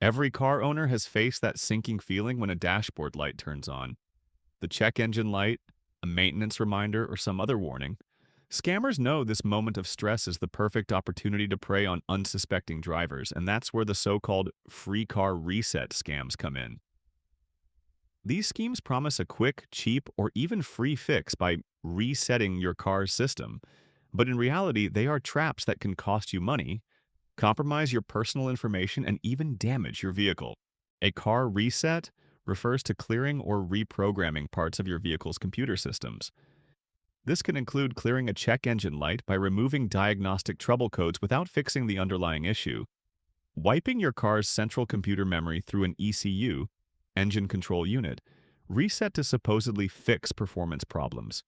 Every car owner has faced that sinking feeling when a dashboard light turns on. The check engine light, a maintenance reminder, or some other warning. Scammers know this moment of stress is the perfect opportunity to prey on unsuspecting drivers, and that's where the so-called free car reset scams come in. These schemes promise a quick, cheap, or even free fix by resetting your car's system, but in reality, they are traps that can cost you money, compromise your personal information, and even damage your vehicle. A car reset refers to clearing or reprogramming parts of your vehicle's computer systems. This can include clearing a check engine light by removing diagnostic trouble codes without fixing the underlying issue, wiping your car's central computer memory through an ECU, engine control unit, reset to supposedly fix performance problems,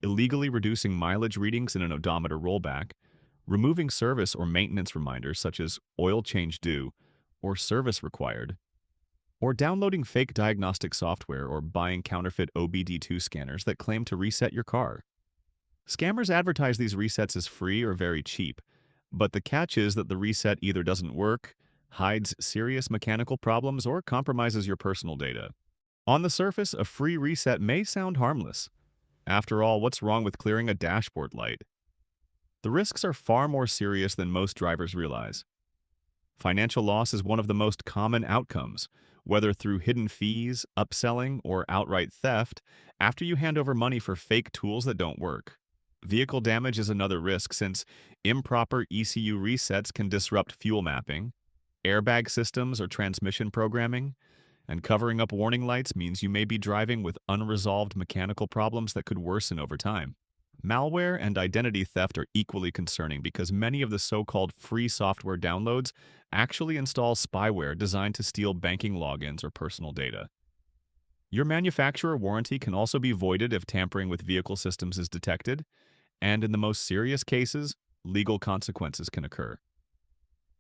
illegally reducing mileage readings in an odometer rollback, removing service or maintenance reminders such as oil change due or service required, or downloading fake diagnostic software or buying counterfeit OBD2 scanners that claim to reset your car. Scammers advertise these resets as free or very cheap, but the catch is that the reset either doesn't work, hides serious mechanical problems, or compromises your personal data. On the surface, a free reset may sound harmless. After all, what's wrong with clearing a dashboard light? The risks are far more serious than most drivers realize. Financial loss is one of the most common outcomes, whether through hidden fees, upselling, or outright theft, after you hand over money for fake tools that don't work. Vehicle damage is another risk since improper ECU resets can disrupt fuel mapping, airbag systems or transmission programming, and covering up warning lights means you may be driving with unresolved mechanical problems that could worsen over time. Malware and identity theft are equally concerning because many of the so-called free software downloads actually install spyware designed to steal banking logins or personal data. Your manufacturer warranty can also be voided if tampering with vehicle systems is detected, and in the most serious cases, legal consequences can occur.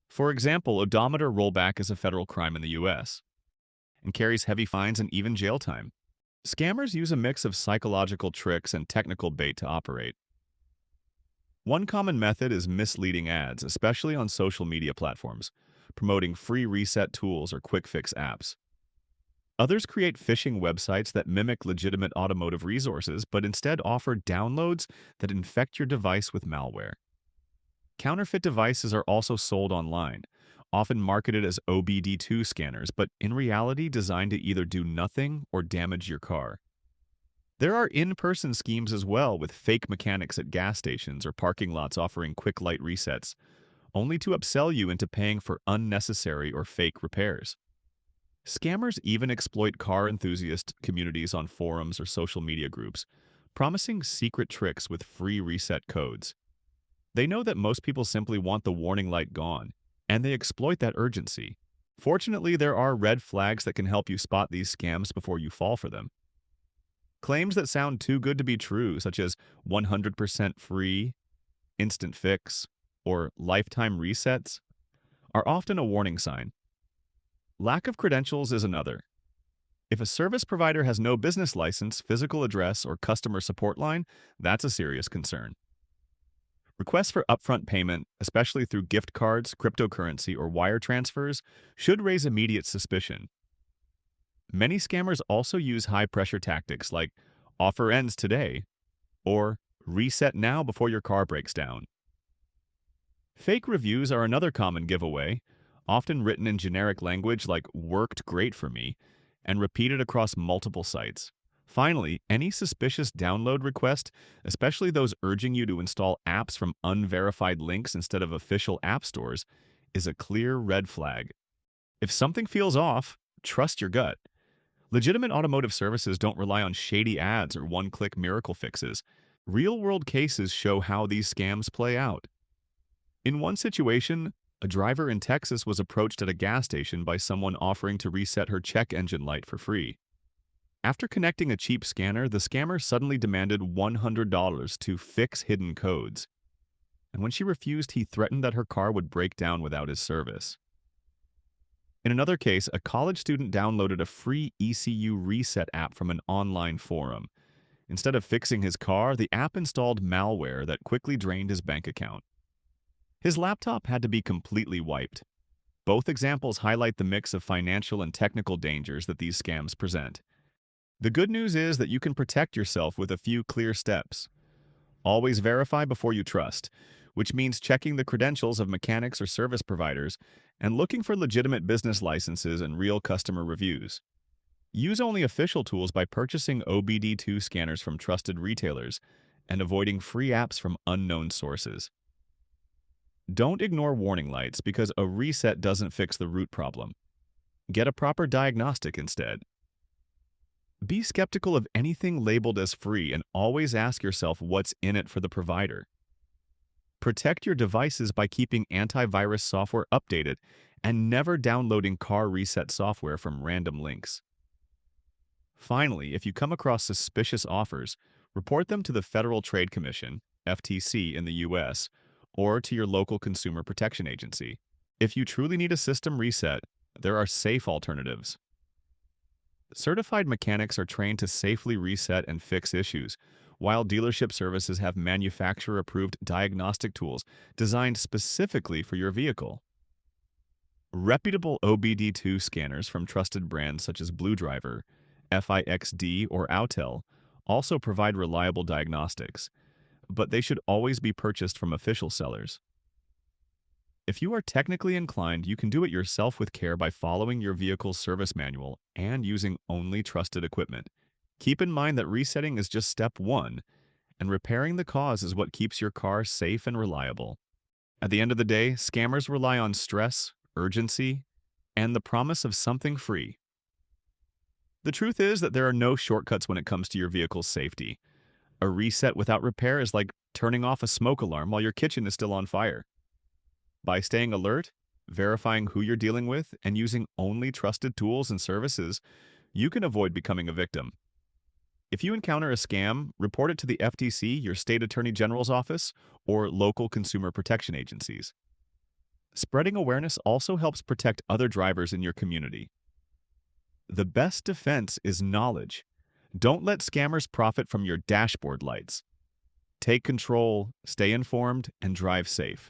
For example, odometer rollback is a federal crime in the US and carries heavy fines and even jail time. Scammers use a mix of psychological tricks and technical bait to operate. One common method is misleading ads, especially on social media platforms, promoting free reset tools or quick fix apps. Others create phishing websites that mimic legitimate automotive resources but instead offer downloads that infect your device with malware. Counterfeit devices are also sold online, often marketed as OBD2 scanners, but in reality designed to either do nothing or damage your car. There are in-person schemes as well, with fake mechanics at gas stations or parking lots offering quick light resets, only to upsell you into paying for unnecessary or fake repairs. Scammers even exploit car enthusiast communities on forums or social media groups, promising secret tricks with free reset codes. They know that most people simply want the warning light gone, and they exploit that urgency. Fortunately, there are red flags that can help you spot these scams before you fall for them. Claims that sound too good to be true, such as 100% free, instant fix, or lifetime resets, are often a warning sign. Lack of credentials is another. If a service provider has no business license, physical address, or customer support line, that's a serious concern. Requests for upfront payment, especially through gift cards, cryptocurrency, or wire transfers, should raise immediate suspicion. Many scammers also use high-pressure tactics like offer ends today or reset now before your car breaks down. Fake reviews are another common giveaway, often written in generic language like worked great for me and repeated across multiple sites. Finally, any suspicious download request, especially those urging you to install apps from unverified links instead of official app stores, is a clear red flag. If something feels off, trust your gut. Legitimate automotive services don't rely on shady ads or one-click miracle fixes. Real-world cases show how these scams play out. In one situation, a driver in Texas was approached at a gas station by someone offering to reset her check engine light for free. After connecting a cheap scanner, the scammer suddenly demanded $100 to fix hidden codes. And when she refused, he threatened that her car would break down without his service. In another case, a college student downloaded a free ECU reset app from an online forum. Instead of fixing his car, the app installed malware that quickly drained his bank account. His laptop had to be completely wiped. Both examples highlight the mix of financial and technical dangers that these scams present. The good news is that you can protect yourself with a few clear steps. Always verify before you trust, which means checking the credentials of mechanics or service providers and looking for legitimate business licenses and real customer reviews. Use only official tools by purchasing OBD2 scanners from trusted retailers and avoiding free apps from unknown sources. Don't ignore warning lights because a reset doesn't fix the root problem. Get a proper diagnostic instead. Be skeptical of anything labeled as free and always ask yourself what's in it for the provider. Protect your devices by keeping antivirus software updated and never downloading car reset software from random links. Finally, if you come across suspicious offers, report them to the Federal Trade Commission, FTC in the US, or to your local consumer protection agency. If you truly need a system reset, there are safe alternatives. Certified mechanics are trained to safely reset and fix issues, while dealership services have manufacturer-approved diagnostic tools designed specifically for your vehicle. Reputable OBD2 scanners from trusted brands such as Blue Driver, FIXD, or Autel also provide reliable diagnostics, but they should always be purchased from official sellers. If you are technically inclined, you can do it yourself with care by following your vehicle's service manual and using only trusted equipment. Keep in mind that resetting is just step one, and repairing the cause is what keeps your car safe and reliable. At the end of the day, scammers rely on stress, urgency, and the promise of something free. The truth is that there are no shortcuts when it comes to your vehicle's safety. A reset without repair is like turning off a smoke alarm while your kitchen is still on fire. By staying alert, verifying who you're dealing with, and using only trusted tools and services, you can avoid becoming a victim. If you encounter a scam, report it to the FTC, your state attorney general's office, or local consumer protection agencies. Spreading awareness also helps protect other drivers in your community. The best defense is knowledge. Don't let scammers profit from your dashboard lights. Take control, stay informed, and drive safe.